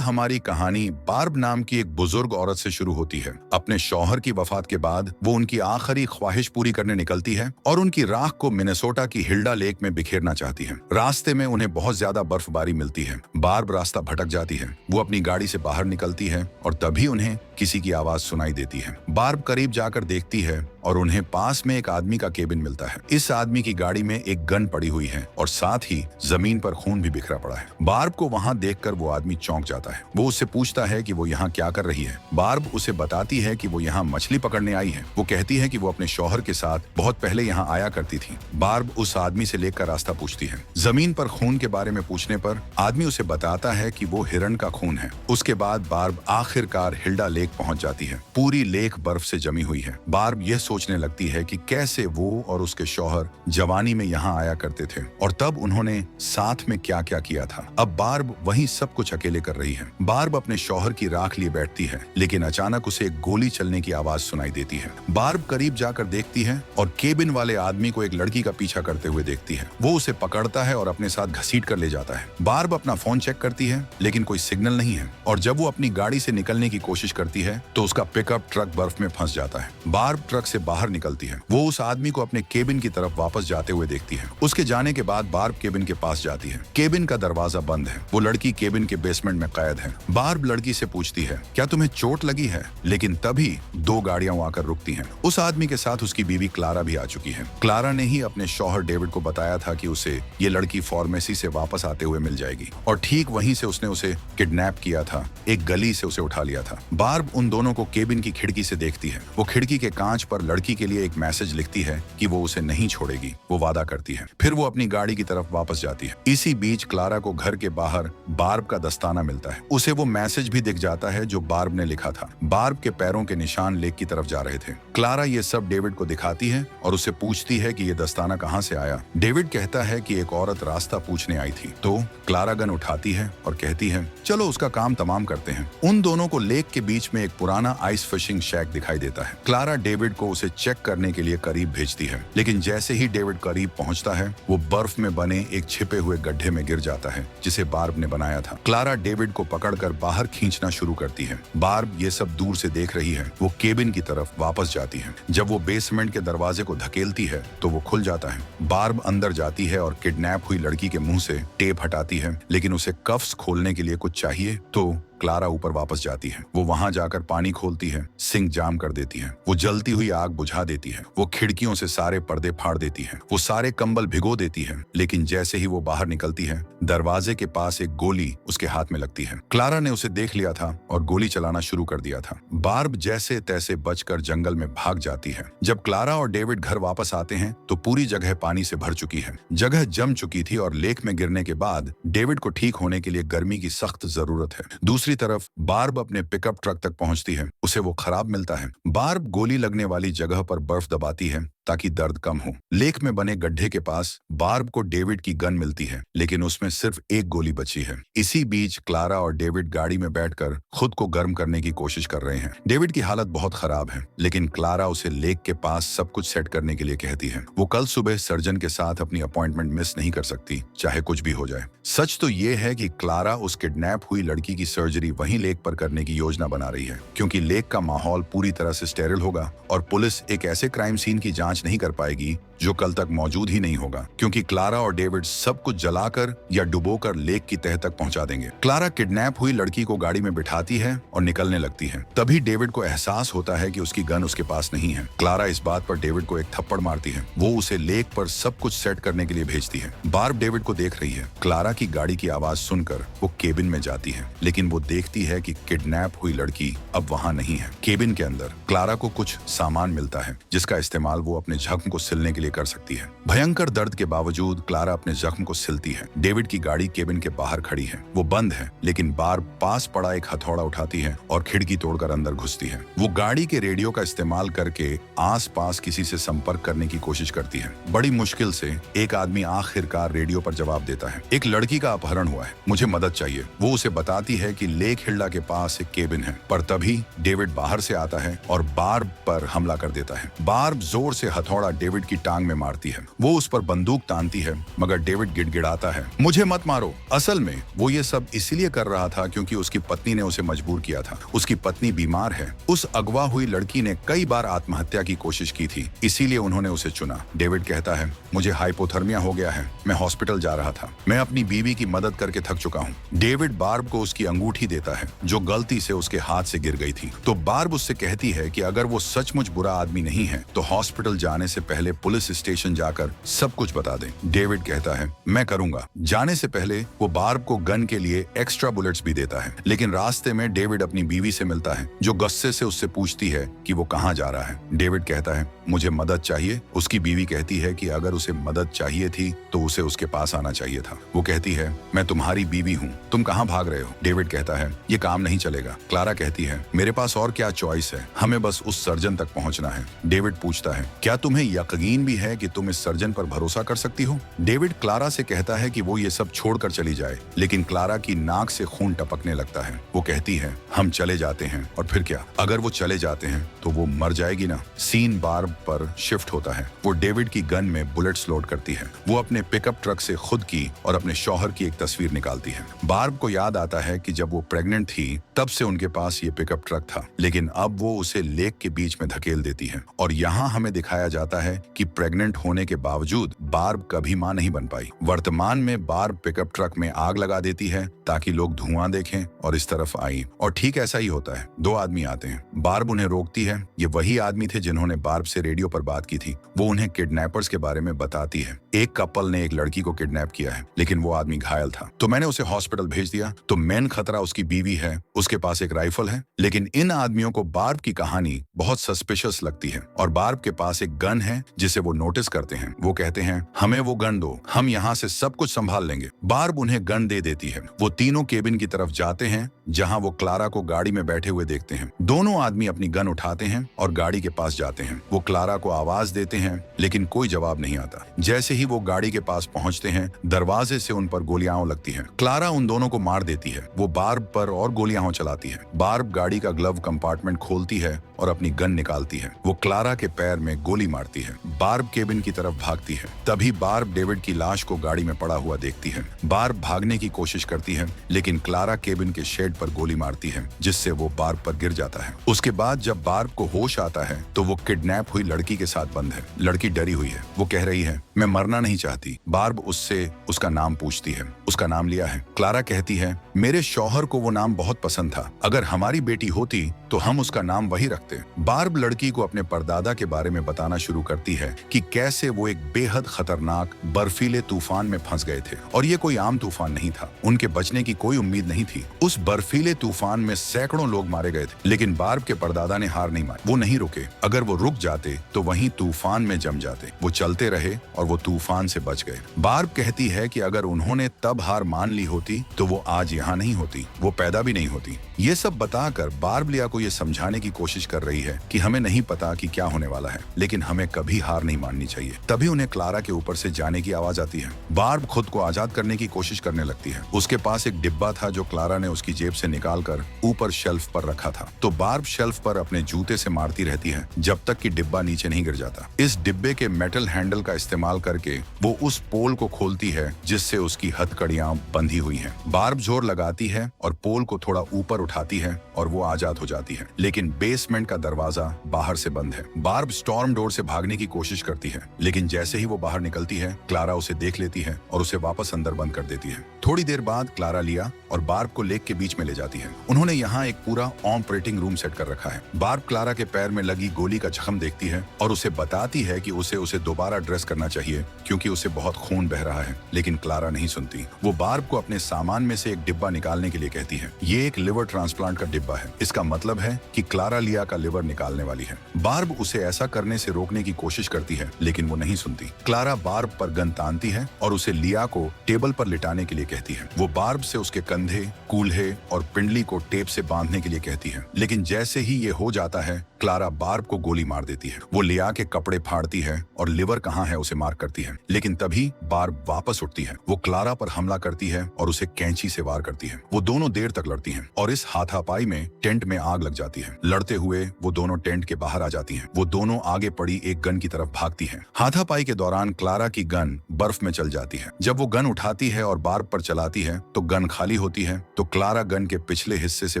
हमारी कहानी बार्ब नाम की एक बुजुर्ग औरत से शुरू होती है। अपने शौहर की वफात के बाद वो उनकी आखिरी ख्वाहिश पूरी करने निकलती है और उनकी राख को मिनेसोटा की हिल्डा लेक में बिखेरना चाहती है। रास्ते में उन्हें बहुत ज्यादा बर्फबारी मिलती है। बार्ब रास्ता भटक जाती है। वो अपनी गाड़ी से बाहर निकलती है और तभी उन्हें किसी की आवाज सुनाई देती है। बार्ब करीब जाकर देखती है और उन्हें पास में एक आदमी का केबिन मिलता है। इस आदमी की गाड़ी में एक गन पड़ी हुई है और साथ ही जमीन पर खून भी बिखरा पड़ा है। बार्ब को वहां देखकर वो आदमी चौंक जाता है। वो उससे पूछता है कि वो यहाँ क्या कर रही है। बार्ब उसे बताती है कि वो यहाँ मछली पकड़ने आई है। वो कहती है कि वो अपने शौहर के साथ बहुत पहले यहाँ आया करती थी। बार्ब उस आदमी से लेकर रास्ता पूछती है। जमीन पर खून के बारे में पूछने पर आदमी उसे बताता है कि वो हिरण का खून है। उसके बाद बार्ब आखिरकार हिल्डा लेक पहुंच जाती है। पूरी लेक बर्फ से जमी हुई है। बार्ब यह सोचने लगती है कि कैसे वो और उसके शौहर जवानी में यहाँ आया करते थे और तब उन्होंने साथ में क्या क्या किया था। अब बार्ब वही सब कुछ अकेले कर रही है। बार्ब अपने शौहर की राख लिए बैठती है, लेकिन अचानक उसे एक गोली चलने की आवाज सुनाई देती है। बार्ब करीब जाकर देखती है और केबिन वाले आदमी को एक लड़की का पीछा करते हुए देखती है। वो उसे पकड़ता है और अपने साथ घसीट कर ले जाता है। बार्ब अपना फोन चेक करती है, लेकिन कोई सिग्नल नहीं है और जब वो अपनी गाड़ी से निकलने की कोशिश करती है तो उसका पिकअप ट्रक बर्फ में फंस जाता है। बार्ब ट्रक से बाहर निकलती है। वो उस आदमी को अपने केबिन की तरफ वापस जाते हुए देखती है। उसके जाने के बाद बार्ब केबिन के पास जाती है। केबिन का दरवाजा बंद है। वो लड़की केबिन के बेसमेंट में कैद है। बार्ब लड़की से पूछती है, क्या तुम्हें चोट लगी है? लेकिन तभी दो गाड़ियां आकर रुकती हैं। उस आदमी के साथ उसकी बीवी क्लारा भी आ चुकी है। क्लारा ने ही अपने शौहर डेविड को बताया था कि उसे ये लड़की फार्मेसी से वापस आते हुए मिल जाएगी और ठीक वहीं से उसने उसे किडनैप किया था। एक गली से उसे उठा लिया था। बार्ब उन दोनों को केबिन की खिड़की से देखती है। वो खिड़की के कांच पर लड़की के लिए एक मैसेज लिखती है कि वो उसे नहीं छोड़ेगी। वो वादा करती है। फिर वो अपनी गाड़ी की तरफ वापस जाती है। इसी बीच क्लारा को घर के बाहर बार्ब का दस्ताना मिलता है। उसे वो मैसेज भी दिख जाता है जो बार्ब ने लिखा था। बार्ब के पैरों के निशान लेक की तरफ जा रहे थे। क्लारा ये सब डेविड को दिखाती है और उससे पूछती है कि ये दस्ताना कहाँ से आया। डेविड कहता है कि एक औरत रास्ता पूछने आई थी। तो क्लारा गन उठाती है और कहती है, चलो उसका काम तमाम करते हैं। उन दोनों को लेक के बीच में एक पुराना आइस फिशिंग शैक दिखाई देता है। क्लारा डेविड को उसे चेक करने के लिए करीब भेजती है, लेकिन जैसे ही डेविड करीब पहुंचता है वो बर्फ में बने एक छिपे हुए गड्ढे में गिर जाता है जिसे बार्ब ने बनाया था। क्लारा डेविड को पकड़कर बाहर खींचना शुरू करती है। बार्ब ये सब दूर से देख रही है। वो केबिन की तरफ वापस जाती है। जब वो बेसमेंट के दरवाजे को धकेलती है तो वो खुल जाता है। बार्ब अंदर जाती है और किडनैप हुई लड़की के मुंह से टेप हटाती है, लेकिन उसे कफ्स खोलने के लिए कुछ चाहिए तो क्लारा ऊपर वापस जाती है। वो वहां जाकर पानी खोलती है, सिंक जाम कर देती है। वो जलती हुई आग बुझा देती है। वो खिड़कियों से सारे पर्दे फाड़ देती है। वो सारे कंबल भिगो देती है, लेकिन जैसे ही वो बाहर निकलती है दरवाजे के पास एक गोली उसके हाथ में लगती है। क्लारा ने उसे देख लिया था और गोली चलाना शुरू कर दिया था। बार्ब जैसे तैसे बचकर जंगल में भाग जाती है। जब क्लारा और डेविड घर वापस आते हैं तो पूरी जगह पानी से भर चुकी है। जगह जम चुकी थी और लेक में गिरने के बाद डेविड को ठीक होने के लिए गर्मी की सख्त जरूरत है। दूसरी तरफ बार्ब अपने पिकअप ट्रक तक पहुंचती है। उसे वो खराब मिलता है। बार्ब गोली लगने वाली जगह पर बर्फ दबाती है ताकि दर्द कम हो। लेक में बने गड्ढे के पास बार्ब को डेविड की गन मिलती है, लेकिन उसमें सिर्फ एक गोली बची है। इसी बीच क्लारा और डेविड गाड़ी में बैठकर खुद को गर्म करने की कोशिश कर रहे हैं। डेविड की हालत बहुत खराब है, लेकिन क्लारा उसे लेक के पास सब कुछ सेट करने के लिए कहती है। वो कल सुबह सर्जन के साथ अपनी अपॉइंटमेंट मिस नहीं कर सकती, चाहे कुछ भी हो जाए। सच तो ये है कि क्लारा उस किडनैप हुई लड़की की सर्जरी वहीं लेक पर करने की योजना बना रही है, क्योंकि लेक का माहौल पूरी तरह से स्टेरिल होगा और पुलिस एक ऐसे क्राइम सीन की जांच नहीं कर पाएगी जो कल तक मौजूद ही नहीं होगा, क्योंकि क्लारा और डेविड सब कुछ जलाकर या डुबोकर लेक की तह तक पहुंचा देंगे। क्लारा किडनैप हुई लड़की को गाड़ी में बिठाती है और निकलने लगती है। तभी डेविड को एहसास होता है कि उसकी गन उसके पास नहीं है। क्लारा इस बात पर डेविड को एक थप्पड़ मारती है। वो उसे लेक पर सब कुछ सेट करने के लिए भेजती है। बार्ब डेविड को देख रही है। क्लारा की गाड़ी की आवाज सुनकर वो केबिन में जाती है, लेकिन वो देखती है कि किडनैप हुई लड़की अब वहां नहीं है। केबिन के अंदर क्लारा को कुछ सामान मिलता है जिसका इस्तेमाल वो अपने जख्म को सिलने के लिए कर सकती है। भयंकर दर्द के बावजूद क्लारा अपने जख्म को सिलती है। डेविड की गाड़ी केबिन के बाहर खड़ी है। वो बंद है, लेकिन बार्ब पास पड़ा एक हथौड़ा उठाती है और खिड़की तोड़कर अंदर घुसती है। वो गाड़ी के रेडियो का इस्तेमाल करके आसपास किसी से संपर्क करने की कोशिश करती है। बड़ी मुश्किल से एक आदमी आखिरकार रेडियो पर जवाब देता है, एक लड़की का अपहरण हुआ है, मुझे मदद चाहिए। वो उसे बताती है कि लेक हिल्डा के पास एक केबिन है, पर तभी डेविड बाहर से आता है और बार्ब पर हमला कर देता है। बार्ब जोर से हथौड़ा डेविड की टांग टांग में मारती है। वो उस पर बंदूक तानती है, मगर डेविड गिड़गिड़ाता है, मुझे मत मारो। असल में वो ये सब इसलिए कर रहा था क्योंकि उसकी पत्नी ने उसे मजबूर किया था। उसकी पत्नी बीमार है। उस अगवा हुई लड़की ने कई बार आत्महत्या की कोशिश की थी, इसीलिए उन्होंने उसे चुना। डेविड कहता है, मुझे हाइपोथर्मिया हो गया है, मैं हॉस्पिटल जा रहा था, मैं अपनी बीवी की मदद करके थक चुका हूँ। डेविड बार्ब को उसकी अंगूठी देता है जो गलती से उसके हाथ से गिर गई थी। तो बार्ब उससे कहती है कि अगर वो सचमुच बुरा आदमी नहीं है तो हॉस्पिटल जाने से पहले पुलिस स्टेशन जाकर सब कुछ बता दें। डेविड कहता है, मैं करूंगा। जाने से पहले वो बार्ब को गन के लिए एक्स्ट्रा बुलेट्स भी देता है। लेकिन रास्ते में डेविड अपनी बीवी से मिलता है जो गुस्से से उससे पूछती है कि वो कहाँ जा रहा है। डेविड कहता है, मुझे मदद चाहिए। उसकी बीवी कहती है कि अगर उसे मदद चाहिए थी तो उसे उसके पास आना चाहिए था। वो कहती है, मैं तुम्हारी बीवी हूँ, तुम कहाँ भाग रहे हो? डेविड कहता है, ये काम नहीं चलेगा। क्लारा कहती है, मेरे पास और क्या चॉइस है, हमें बस उस सर्जन तक पहुँचना है। डेविड पूछता है, क्या तुम्हें यकीन भी है कि तुम इस सर्जन पर भरोसा कर सकती हो? डेविड क्लारा से कहता है कि वो ये सब छोड़कर चली जाए, लेकिन क्लारा की नाक से खून टपकने लगता है। वो कहती है, हम चले जाते हैं। और फिर क्या? अगर वो चले जाते हैं तो वो मर जाएगी ना। सीन बार्ब पर शिफ्ट होता है। वो डेविड की गन में बुलेट्स लोड करती है। वो अपने पिकअप ट्रक से खुद की और अपने शौहर की एक तस्वीर निकालती है। बार्ब को याद आता है कि जब वो प्रेग्नेंट थी तब से उनके पास ये पिकअप ट्रक था, लेकिन अब वो उसे लेक के बीच में धकेल देती है। और यहाँ हमें दिखाया जाता है कि प्रेग्नेंट होने के बावजूद बार्ब कभी मां नहीं बन पाई। वर्तमान में बार्ब पिकअप ट्रक में आग लगा देती है ताकि लोग धुआं देखें और इस तरफ आई। और ठीक ऐसा ही होता है। दो आदमी आते हैं। बार्ब उन्हें रोकती है। ये वही आदमी थे जिन्होंने बार्ब से रेडियो पर बात की थी। वो उन्हें किडनैपर्स के बारे में बताती है। एक कपल ने एक लड़की को किडनैप किया है, लेकिन वो आदमी घायल था, तो मैंने उसे हॉस्पिटल भेज दिया। तो मेन खतरा उसकी बीवी है, उसके पास एक राइफल है। लेकिन इन आदमियों को बार्ब की कहानी बहुत सस्पिशियस लगती है और बार्ब के पास एक गन है जिसे वो नोटिस करते हैं। वो कहते हैं, हमें वो गन दो, हम यहाँ से सब कुछ संभाल लेंगे। बार्ब उन्हें गन दे देती है। वो तीनों केबिन की तरफ जाते हैं जहाँ वो क्लारा को गाड़ी में बैठे हुए देखते हैं। दोनों आदमी अपनी गन उठाते हैं और गाड़ी के पास जाते हैं। वो क्लारा को आवाज देते हैं, लेकिन कोई जवाब नहीं आता। जैसे ही वो गाड़ी के पास पहुंचते हैं, दरवाजे से उन पर गोलियां लगती हैं। क्लारा उन दोनों को मार देती है। वो बार्ब पर और गोलियां चलाती है। बार्ब गाड़ी का ग्लव कंपार्टमेंट खोलती है और अपनी गन निकालती है। वो क्लारा के पैर में गोली मारती है। बार्ब केबिन की तरफ भागती है। तभी बार्ब डेविड की लाश को गाड़ी में पड़ा हुआ देखती है। बार्ब भागने की कोशिश करती है, लेकिन क्लारा केबिन के शेड पर गोली मारती है, जिससे वो बार्ब पर गिर जाता है। उसके बाद जब बार्ब को होश आता है तो वो किडनैप हुई लड़की के साथ बंद है। लड़की डरी हुई है। वो कह रही है, मैं मरना नहीं चाहती। बार्ब उससे उसका नाम पूछती है। उसका नाम लिया है। क्लारा कहती है, मेरे शौहर को वो नाम बहुत पसंद था, अगर हमारी बेटी होती तो हम उसका नाम वही रखते। बार्ब लड़की को अपने परदादा के बारे में बताना शुरू करती है कि कैसे वो एक बेहद खतरनाक बर्फीले तूफान में फंस गए थे और ये कोई आम तूफान नहीं था। उनके बचने की कोई उम्मीद नहीं थी। उस बर्फीले तूफान में सैकड़ों लोग मारे गए थे, लेकिन बार्ब के परदादा ने हार नहीं मानी। वो नहीं रुके। अगर वो रुक जाते तो वहीं तूफान में जम जाते। वो चलते रहे और वो तूफान से बच गए। बार्ब कहती है कि अगर उन्होंने तब हार मान ली होती तो वो आज यहाँ नहीं होती, वो पैदा भी नहीं होती। ये सब बताकर बार्ब लिया को ये समझाने की कोशिश कर रही है कि हमें नहीं पता कि क्या होने वाला है, लेकिन हमें कभी हार नहीं माननी चाहिए। तभी उन्हें क्लारा के ऊपर से जाने की आवाज आती है। बार्ब खुद को आजाद करने की कोशिश करने लगती है। उसके पास एक डिब्बा था जो क्लारा ने उसकी जेब से निकालकर ऊपर शेल्फ पर रखा था। तो बार्ब शेल्फ पर अपने जूते से मारती रहती है जब तक कि डिब्बा नीचे नहीं गिर जाता। इस डिब्बे के मेटल हैंडल का इस्तेमाल करके वो उस पोल को खोलती है जिससे उसकी हथकड़ियां बंधी हुई हैं। बार्ब जोर लगाती है और पोल को थोड़ा ऊपर उठाती है और वो आजाद हो जाती है, लेकिन बेसमेंट का दरवाजा बाहर से बंद है। बार्ब स्टॉर्म डोर से भागने की कोशिश करती है, लेकिन जैसे ही वो बाहर निकलती है, क्लारा उसे देख लेती है और उसे वापस अंदर बंद कर देती है। थोड़ी देर बाद क्लारा लिया और बार्ब को लेक के बीच में ले जाती है। उन्होंने यहाँ एक पूरा ऑपरेटिंग रूम सेट कर रखा है। बार्ब क्लारा के पैर में लगी गोली का जख्म देखती है और उसे बताती है कि उसे दोबारा ड्रेस करना चाहिए क्योंकि उसे बहुत खून बह रहा है, लेकिन क्लारा नहीं सुनती। वो बार्ब को अपने सामान में से एक डिब्बा निकालने के लिए कहती है। ये एक लिवर ट्रांसप्लांट का डिब्बा है। इसका मतलब है कि क्लारा लिया का लिवर निकालने वाली है। बार्ब उसे ऐसा करने से रोकने की कोशिश करती है, लेकिन वो नहीं सुनती। क्लारा बार्ब पर गन तानती है और उसे लिया को टेबल पर लिटाने के लिए कहती है। वो बार्ब से उसके कंधे, कूल्हे और पिंडली को टेप से बांधने के लिए कहती है। लेकिन जैसे ही ये हो जाता है, क्लारा बार्ब को गोली मार देती है। वो लिया के कपड़े फाड़ती है और लिवर कहाँ है उसे मार करती है। लेकिन तभी बार्ब वापस उठती है। वो क्लारा पर हमला करती है और उसे कैंची से वार करती है। वो दोनों देर तक लड़ती हैं और इस हाथापाई में टेंट में आग लग जाती है। लड़ते हुए वो दोनों टेंट के बाहर आ जाती हैं। वो दोनों आगे पड़ी एक गन की तरफ भागती हैं। हाथापाई के दौरान क्लारा की गन बर्फ में चल जाती है। जब वो गन उठाती है और बार्ब पर चलाती है तो गन खाली होती है। तो क्लारा गन के पिछले हिस्से से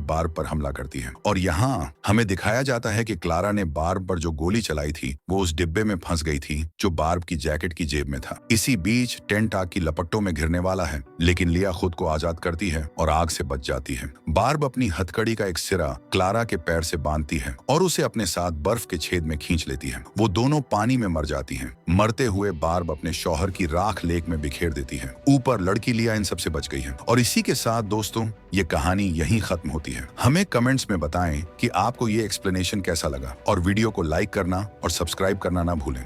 बार्ब पर हमला करती है और यहाँ हमें दिखाया जाता है कि क्लारा ने बार्ब पर जो गोली चलाई थी वो उस डिब्बे में फंस गई थी जो बार्ब की जैकेट की जेब में था। इसी बीच टेंट आग की लपटों में घिरने वाला है, लेकिन लिया खुद को आजाद करती है और आग से बच जाती है। बार्ब अपनी हथकड़ी का एक सिरा क्लारा के पैर से बांधती है और उसे अपने साथ बर्फ के छेद में खींच लेती है। वो दोनों पानी में मर जाती हैं। मरते हुए बार्ब अपने शौहर की राख लेक में बिखेर देती है। ऊपर लड़की लिया इन सबसे बच गई है। और इसी के साथ दोस्तों ये कहानी यहीं खत्म होती है। हमें कमेंट्स में बताएं कि आपको ये एक्सप्लेनेशन कैसा लगा और वीडियो को लाइक करना और सब्सक्राइब करना ना भूलें।